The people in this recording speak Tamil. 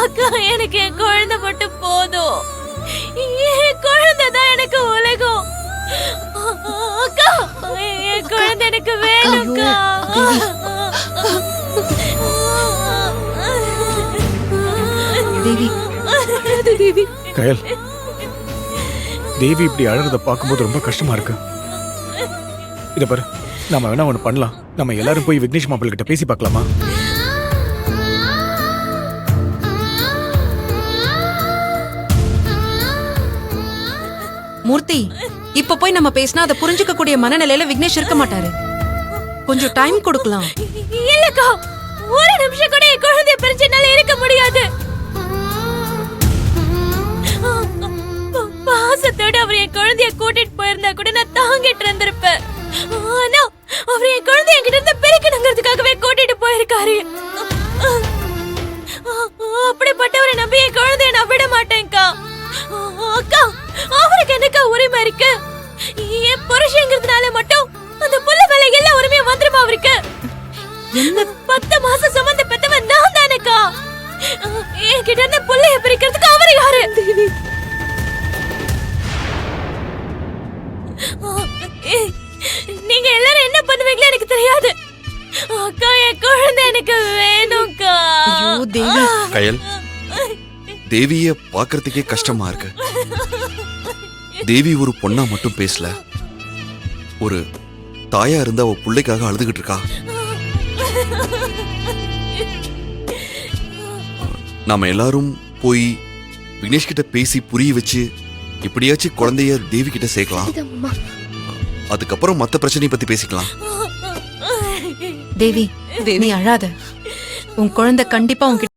அக்கா எனக்கு என் குழந்தை மட்டும் போதும். என் குழந்தை தான் எனக்கு உலகம். அக்கா என் குழந்தை எனக்கு வேணும்க்கா. தேவி தேவி கயல், தேவி இப்படி அழறத பார்க்கும்போது ரொம்ப கஷ்டமா இருக்கு. இத பாரு, நாம வேணா ஒண்ணு பண்ணலாம். நம்ம எல்லாரும் போய் விக்னேஷ் மாப்பிள்ளை கிட்ட பேசி பார்க்கலாமா? மூர்த்தி, இப்ப போய் நம்ம பேசினா அதை புரிஞ்சுக்க கூடிய மனநிலையில விக்னேஷ் இருக்க மாட்டாரு. கொஞ்சம் டைம் கொடுக்கலாம். இல்லக்கா, ஒரு நிமிஷம் கூட என் குழந்தைய பிரிஞ்சனால இருக்க முடியாது. பாசத்தோட அவர் என் குழந்தைய கூட்டிட்டு போயிருந்தா கூட நான் தாங்கிட்டு இருந்திருப்பேன். ஆனா அவர் என் குழந்தைய என்கிட்ட இருந்து பிரிக்கணுங்கிறதுக்காகவே கூட்டிட்டு போயிருக்காரு. அப்படிப்பட்டவரை நம்பி என் குழந்தைய நான் விட மாட்டேன்க்கா. அக்கா, அவருக்கு என்னக்கா உரிமை இருக்கு? என் புருஷங்கிறதுனால மட்டும் அந்த புள்ள வேலை எல்லா உரிமையும் வந்துருமா அவருக்கு? 10 மாசம் சுமந்து பெத்தவன் நான் தானேக்கா. என்கிட்ட இருந்து புள்ளைய பிரிக்கிறதுக்கு அவர் யாரு? நீங்க எல்லாரும் என்ன பண்ணுவீங்களோ எனக்கு தெரியாது. அக்கா என் குழந்தை எனக்கு வேணும்க்கா. கயல், தேவிய பாக்குறதுக்கே கஷ்டமா இருக்கு. தேவி ஒரு பொண்ணா மட்டும் பேசல, ஒரு தாயா இருந்தா அவ பிள்ளைக்காக அழுதுகிட்டு இருக்கா. நாம எல்லாரும் போய் விக்னேஷ் கிட்ட பேசி புரிய வச்சு இப்படியாச்சும் குழந்தைய தேவி கிட்ட சேர்க்கலாம். அதுக்கப்புறம் மத்த பிரச்சனையை பத்தி பேசிக்கலாம். தேவி, நீ அழாத. உன் குழந்தை கண்டிப்பா உன்கிட்ட